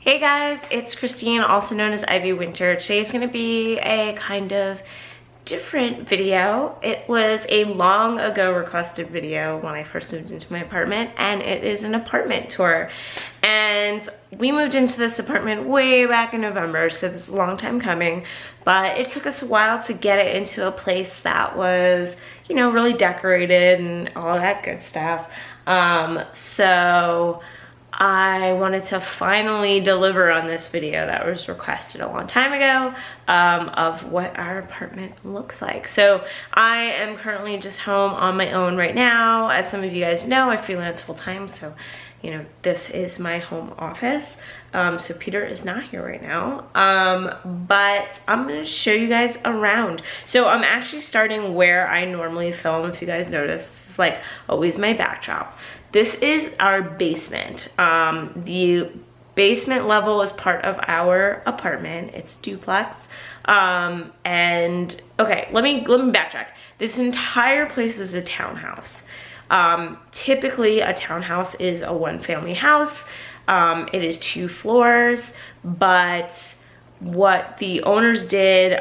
Hey guys, it's Christine, also known as IvyWinter. Today's gonna be a kind of different video. It was a long ago requested video when I first moved into my apartment, and it is an apartment tour. And we moved into this apartment way back in November, so this is a long time coming, but it took us a while to get it into a place that was, you know, really decorated and all that good stuff. So I wanted to finally deliver on this video that was requested a long time ago of what our apartment looks like. So I am currently just home on my own right now. As some of you guys know, I freelance full time, so you know, this is my home office. So Peter is not here right now, but I'm gonna show you guys around. So I'm actually starting where I normally film. If you guys notice, this is like always my backdrop. This is our basement. The basement level is part of our apartment. It's duplex. And okay, let me backtrack. This entire place is a townhouse. Typically a townhouse is a one-family house. It is 2 floors, but what the owners did,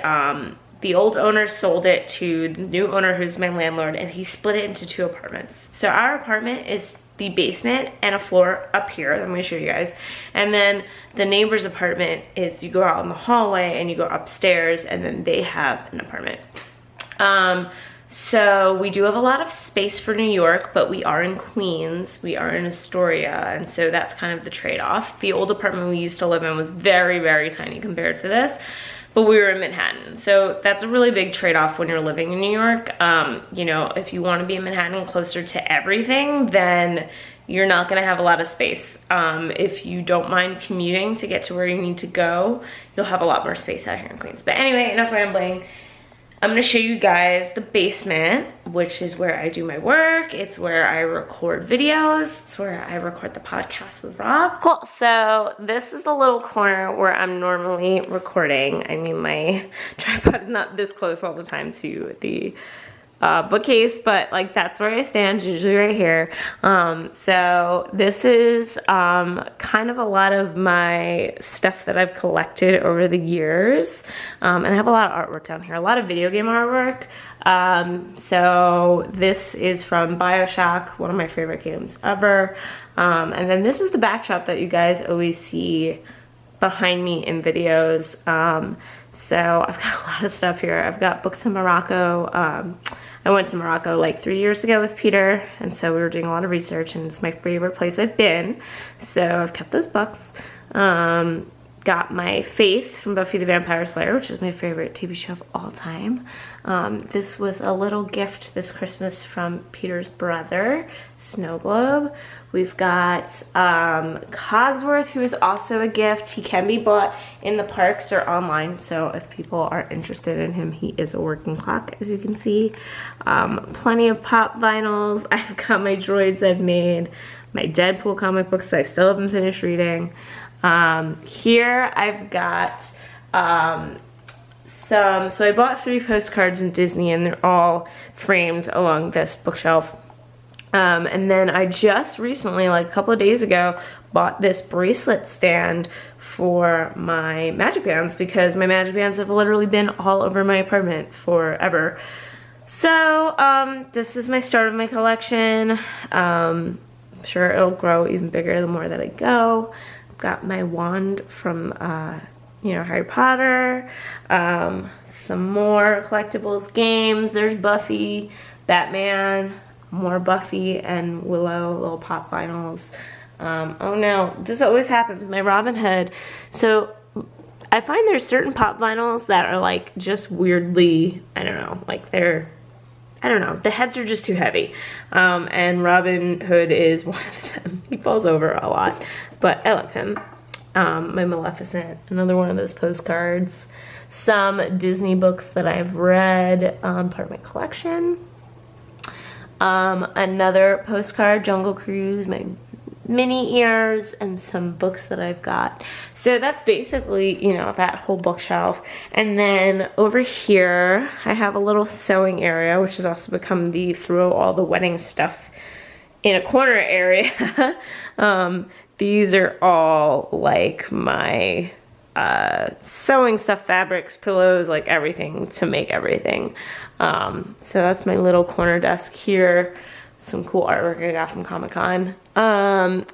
the old owner sold it to the new owner, who's my landlord, and he split it into 2 apartments. So our apartment is the basement and a floor up here. I'm gonna show you guys. And then the neighbor's apartment is, you go out in the hallway and you go upstairs, and then they have an apartment. So we do have a lot of space for New York, but we are in Queens, we are in Astoria, and so that's kind of the trade-off. The old apartment we used to live in was very, very tiny compared to this, but we were in Manhattan. So that's a really big trade-off when you're living in New York. You know, if you want to be in Manhattan closer to everything, then you're not gonna have a lot of space. If you don't mind commuting to get to where you need to go, you'll have a lot more space out here in Queens. But anyway, enough rambling. I'm gonna show you guys the basement, which is where I do my work. It's where I record videos. It's where I record the podcast with Rob. Cool, so this is the little corner where I'm normally recording. I mean, my tripod is not this close all the time to the bookcase, but like that's where I stand, usually right here. So this is kind of a lot of my stuff that I've collected over the years, and I have a lot of artwork down here, a lot of video game artwork. So this is from BioShock, one of my favorite games ever, and then this is the backdrop that you guys always see behind me in videos. So I've got a lot of stuff here. I've got books in Morocco. I went to Morocco like 3 years ago with Peter, and so we were doing a lot of research, and it's my favorite place I've been. So I've kept those books. Got my Faith from Buffy the Vampire Slayer, which is my favorite TV show of all time. This was a little gift this Christmas from Peter's brother, Snow Globe. We've got Cogsworth, who is also a gift. He can be bought in the parks or online, so if people are interested in him, he is a working clock, as you can see. Plenty of pop vinyls. I've got my droids I've made, my Deadpool comic books that I still haven't finished reading. Here I've got so I bought 3 postcards in Disney, and they're all framed along this bookshelf. And then I just recently, like a couple of days ago, bought this bracelet stand for my magic bands, because my magic bands have literally been all over my apartment forever. So this is my start of my collection. I'm sure it'll grow even bigger the more that I go. I've got my wand from you know, Harry Potter, some more collectibles, games. There's Buffy, Batman, more Buffy and Willow, little pop vinyls. Oh no, this always happens, my Robin Hood. So I find there's certain pop vinyls that are like just weirdly, I don't know, like they're, I don't know, the heads are just too heavy. And Robin Hood is one of them. He falls over a lot, but I love him. My Maleficent, another one of those postcards. Some Disney books that I've read, part of my collection. Another postcard, Jungle Cruise, my mini ears, and some books that I've got. So that's basically, you know, that whole bookshelf. And then over here, I have a little sewing area, which has also become the throw all the wedding stuff in a corner area. these are all like my sewing stuff, fabrics, pillows, like everything to make everything. So that's my little corner desk here. Some cool artwork I got from Comic-Con.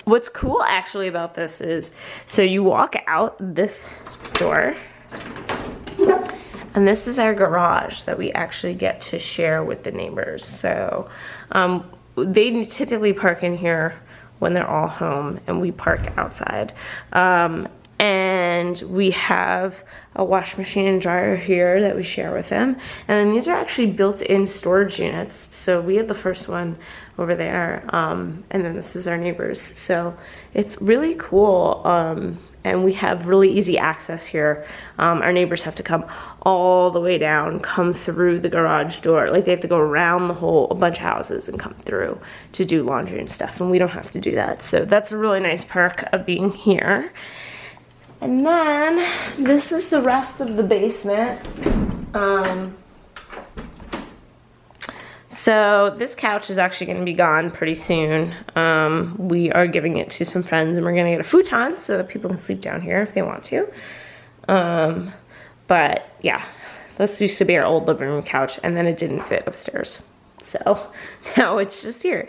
What's cool actually about this is, so you walk out this door, and this is our garage that we actually get to share with the neighbors. So they typically park in here when they're all home, and we park outside. And we have a wash machine and dryer here that we share with them. And then these are actually built-in storage units. So we have the first one over there, and then this is our neighbors. So it's really cool, and we have really easy access here. Our neighbors have to come all the way down, come through the garage door. Like they have to go around a bunch of houses and come through to do laundry and stuff, and we don't have to do that. So that's a really nice perk of being here. And then this is the rest of the basement. So this couch is actually going to be gone pretty soon. We are giving it to some friends, and we're going to get a futon so that people can sleep down here if they want to. But yeah, this used to be our old living room couch, and then it didn't fit upstairs. So now it's just here.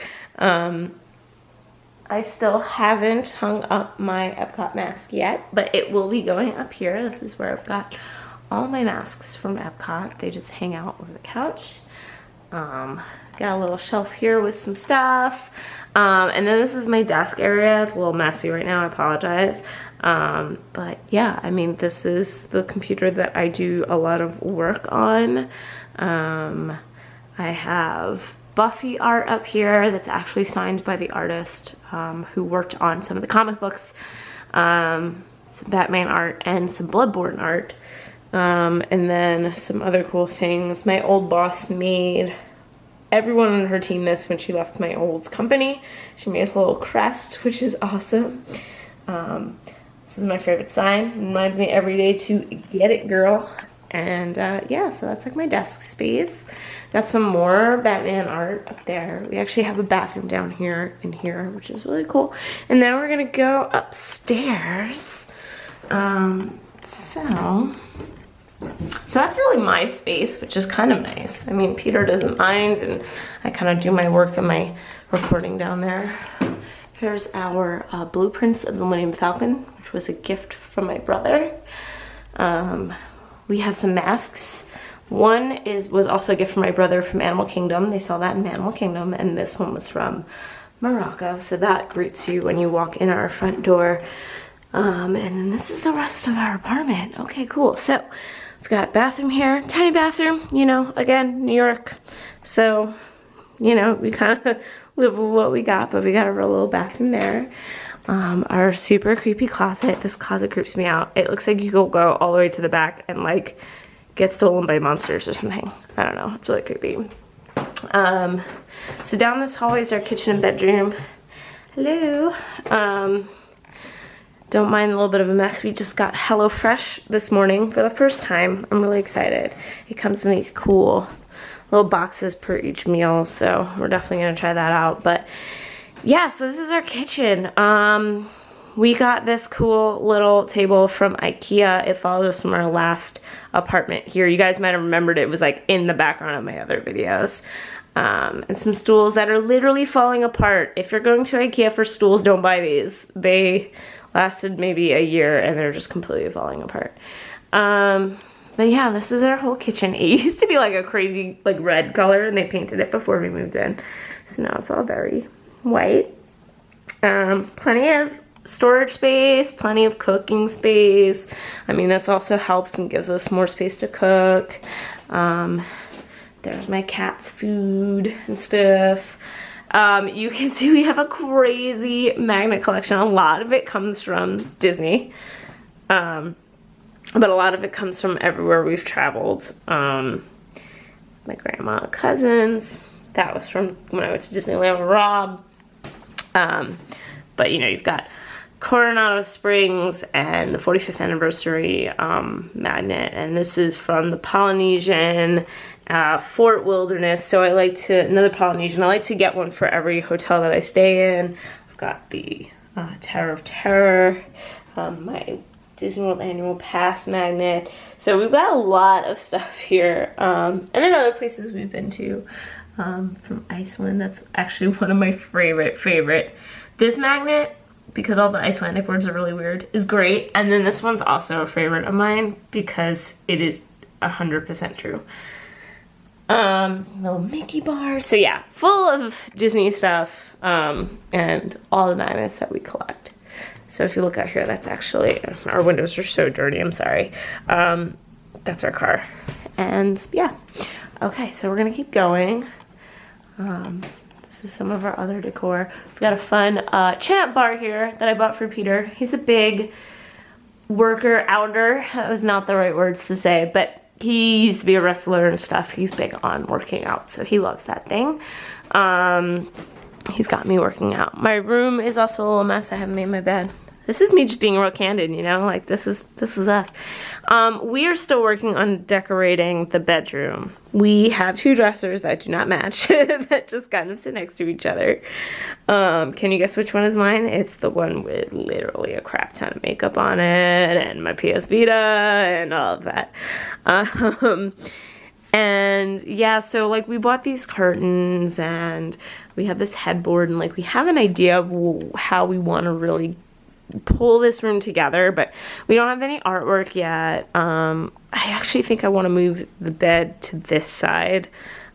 I still haven't hung up my Epcot mask yet, but it will be going up here. This is where I've got all my masks from Epcot. They just hang out over the couch. Got a little shelf here with some stuff. And then this is my desk area. It's a little messy right now, I apologize. But yeah, I mean, this is the computer that I do a lot of work on. I have Buffy art up here that's actually signed by the artist who worked on some of the comic books, some Batman art and some Bloodborne art, and then some other cool things. My old boss made everyone on her team this when she left my old company. She made a little crest, which is awesome. This is my favorite sign. It reminds me every day to get it, girl. And yeah, so that's like my desk space. Got some more Batman art up there. We actually have a bathroom down here and here, which is really cool. And then we're gonna go upstairs. So that's really my space, which is kind of nice. I mean, Peter doesn't mind, and I kind of do my work and my recording down there. Here's our blueprints of the Millennium Falcon, which was a gift from my brother. We have some masks. One was also a gift from my brother from Animal Kingdom. They saw that in Animal Kingdom, and this one was from Morocco. So that greets you when you walk in our front door. And then this is the rest of our apartment. Okay, cool. So we've got bathroom here, tiny bathroom, you know, again, New York. So, you know, we kind of live with what we got, but we got a real little bathroom there. Our super creepy closet. This closet creeps me out. It looks like you could go all the way to the back and like get stolen by monsters or something. I don't know. It's really creepy. So down this hallway is our kitchen and bedroom. Hello. Don't mind a little bit of a mess. We just got HelloFresh this morning for the first time. I'm really excited. It comes in these cool little boxes per each meal, so we're definitely gonna try that out. But yeah, so this is our kitchen. We got this cool little table from IKEA. It followed us from our last apartment here. You guys might have remembered it was like in the background of my other videos. And some stools that are literally falling apart. If you're going to IKEA for stools, don't buy these. They lasted maybe a year and they're just completely falling apart. But yeah, this is our whole kitchen. It used to be like a crazy like red color, and they painted it before we moved in. So now it's all very white. Plenty of storage space, plenty of cooking space. I mean, this also helps and gives us more space to cook. There's my cat's food and stuff. You can see we have a crazy magnet collection. A lot of it comes from Disney, but a lot of it comes from everywhere we've traveled. My grandma, cousins. That was from when I went to Disneyland with Rob. But you know, you've got Coronado Springs and the 45th anniversary magnet, and this is from the Polynesian, Fort Wilderness. So another Polynesian. I like to get one for every hotel that I stay in. I've got the Tower of Terror, my Disney World annual pass magnet. So we've got a lot of stuff here. And then other places we've been to, from Iceland. That's actually one of my favorite. This magnet, because all the Icelandic words are really weird, is great. And then this one's also a favorite of mine because it is 100% true. Little Mickey bars. So yeah, full of Disney stuff, and all the magnets that we collect. So if you look out here, that's actually, our windows are so dirty, I'm sorry. That's our car. And yeah, okay, so we're gonna keep going. This is some of our other decor. We've got a fun champ bar here that I bought for Peter. He's a big worker outer. That was not the right words to say, but he used to be a wrestler and stuff. He's big on working out, so he loves that thing. He's got me working out. My room is also a little mess. I haven't made my bed. This is me just being real candid, you know, like this is us. We are still working on decorating the bedroom. We have two dressers that do not match that just kind of sit next to each other. Can you guess which one is mine? It's the one with literally a crap ton of makeup on it and my PS Vita and all of that. And yeah, so like we bought these curtains and we have this headboard and like we have an idea of how we want to really pull this room together, but we don't have any artwork yet. I actually think I want to move the bed to this side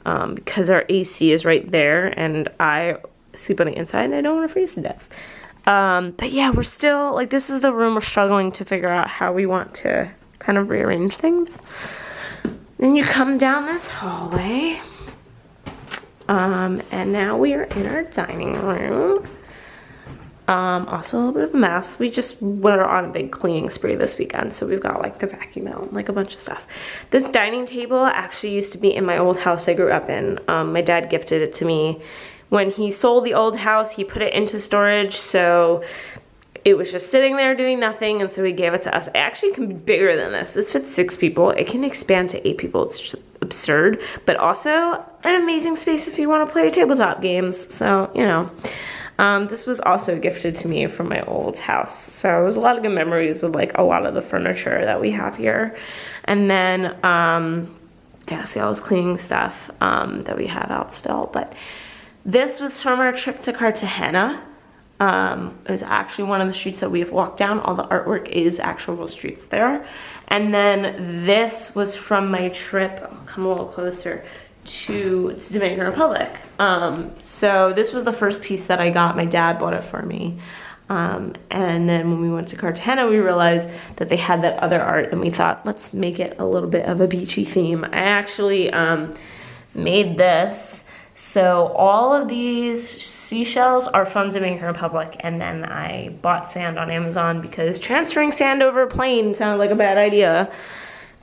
because our AC is right there and I sleep on the inside and I don't want to freeze to death. But yeah, we're still, like, this is the room we're struggling to figure out how we want to kind of rearrange things. Then you come down this hallway, and now we are in our dining room. Also a little bit of a mess. We just went on a big cleaning spree this weekend, so we've got like the vacuum out and like a bunch of stuff. This dining table actually used to be in my old house I grew up in. My dad gifted it to me. When he sold the old house, he put it into storage, so it was just sitting there doing nothing, and so he gave it to us. It actually can be bigger than this. This fits 6 people. It can expand to 8 people. It's just absurd, but also an amazing space if you want to play tabletop games. So, you know. This was also gifted to me from my old house. So it was a lot of good memories with like a lot of the furniture that we have here. And then, yeah, see all this cleaning stuff that we have out still. But this was from our trip to Cartagena. It was actually one of the streets that we've walked down. All the artwork is actual streets there. And then this was from my trip, I'll come a little closer, to Dominican Republic. So this was the first piece that I got. My dad bought it for me. And then when we went to Cartagena, we realized that they had that other art and we thought, let's make it a little bit of a beachy theme. I actually made this. So all of these seashells are from Dominican Republic, and then I bought sand on Amazon because transferring sand over a plane sounded like a bad idea.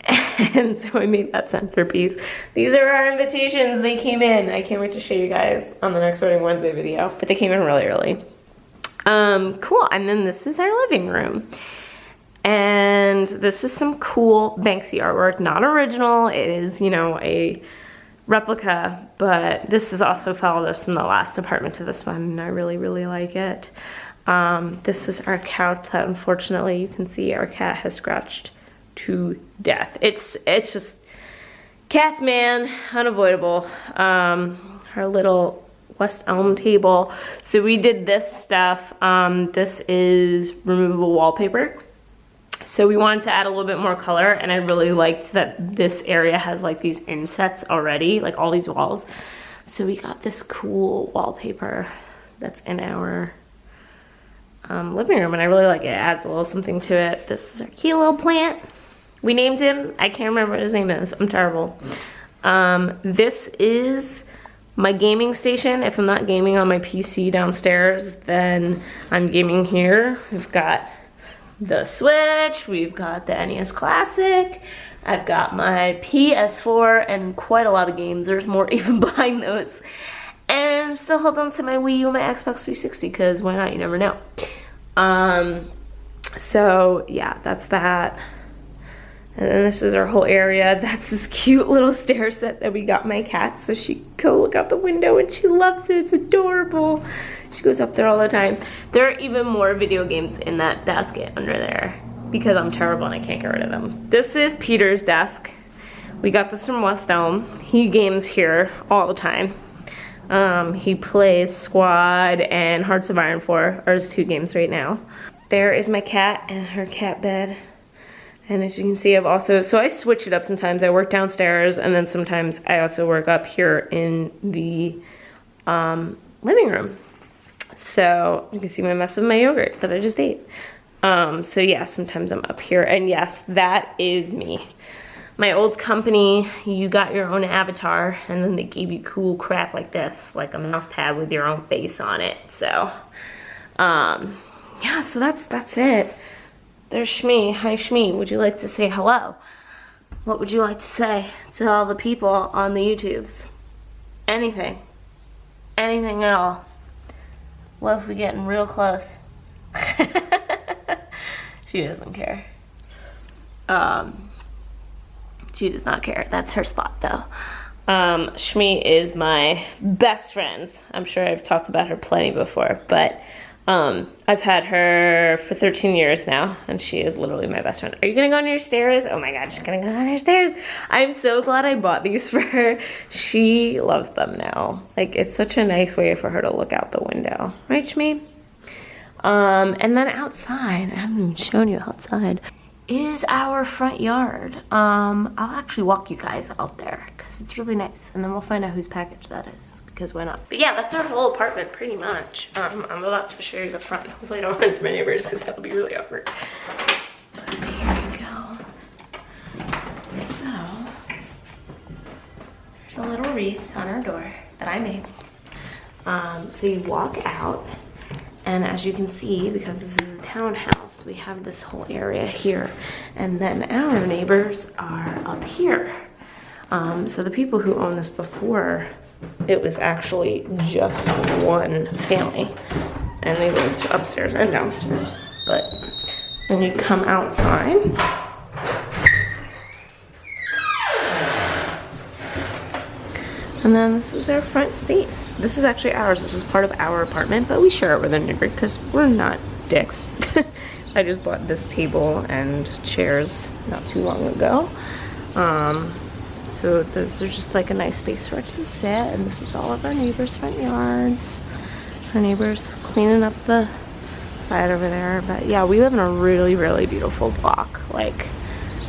And so I made that centerpiece. These are our invitations. They came in. I can't wait to show you guys on the next Wedding Wednesday video, but they came in really early. Cool, and then this is our living room. And this is some cool Banksy artwork, not original. It is, you know, a replica, but this has also followed us from the last apartment to this one, and I really, really like it. This is our couch that unfortunately you can see our cat has scratched to death. It's just cats, man, unavoidable. Our little West Elm table. So we did this stuff. This is removable wallpaper. So we wanted to add a little bit more color, and I really liked that this area has like these insets already, like all these walls. So we got this cool wallpaper that's in our living room, and I really like it. It adds a little something to it. This is our cute little plant. We named him. I can't remember what his name is. I'm terrible. This is my gaming station. If I'm not gaming on my PC downstairs, then I'm gaming here. We've got the Switch. We've got the NES Classic. I've got my PS4 and quite a lot of games. There's more even behind those. And I'm still holding on to my Wii U and my Xbox 360 because why not? You never know. So yeah, that's that. And then this is our whole area. That's this cute little stair set that we got my cat, so she can go look out the window, and she loves it. It's adorable. She goes up there all the time. There are even more video games in that basket under there because I'm terrible and I can't get rid of them. This is Peter's desk. We got this from West Elm. He games here all the time. He plays Squad and Hearts of Iron 4 are his 2 games right now. There is my cat and her cat bed. And as you can see, I've also, so I switch it up sometimes. I work downstairs, and then sometimes I also work up here in the living room. So you can see my mess of my yogurt that I just ate. So yeah, sometimes I'm up here, and yes, that is me. My old company, you got your own avatar, and then they gave you cool crap like this, like a mouse pad with your own face on it. So, yeah, so that's it. There's Shmi. Hi, Shmi. Would you like to say hello? What would you like to say to all the people on the YouTubes? Anything. Anything at all. What if we getting real close? She doesn't care. She does not care. That's her spot, though. Shmi is my best friend. I'm sure I've talked about her plenty before, but I've had her for 13 years now, and she is literally my best friend. Are you gonna go on your stairs? Oh my God, she's gonna go on her stairs. I'm so glad I bought these for her. She loves them now. Like, it's such a nice way for her to look out the window. Right, Shmi? And then outside, I haven't even shown you outside, is our front yard. I'll actually walk you guys out there because it's really nice, and then we'll find out whose package that is, because why not? But yeah, that's our whole apartment pretty much. I'm about to show you the front. Hopefully I don't run into my neighbors because that'll be really awkward. But here we go. So there's a little wreath on our door that I made. So you walk out, and as you can see, because this is a townhouse, we have this whole area here. And then our neighbors are up here. So the people who owned this before, it was actually just one family. And they lived upstairs and downstairs. But then you come outside. And then this is our front space. This is actually ours. This is part of our apartment, but we share it with our neighbor because we're not dicks. I just bought this table and chairs not too long ago. So those are just like a nice space for us to sit. And this is all of our neighbors' front yards. Our neighbors cleaning up the side over there. But yeah, we live in a really, really beautiful block. Like,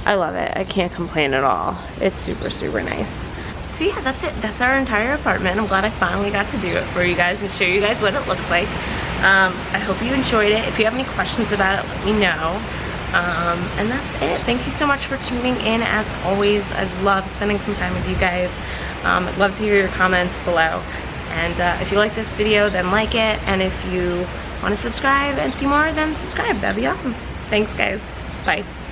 I love it. I can't complain at all. It's super, super nice. So yeah, that's it. That's our entire apartment. I'm glad I finally got to do it for you guys and show you guys what it looks like. I hope you enjoyed it. If you have any questions about it, let me know. And that's it. Thank you so much for tuning in. As always, I love spending some time with you guys. I'd love to hear your comments below. And if you like this video, then like it. And if you want to subscribe and see more, then subscribe. That'd be awesome. Thanks, guys. Bye.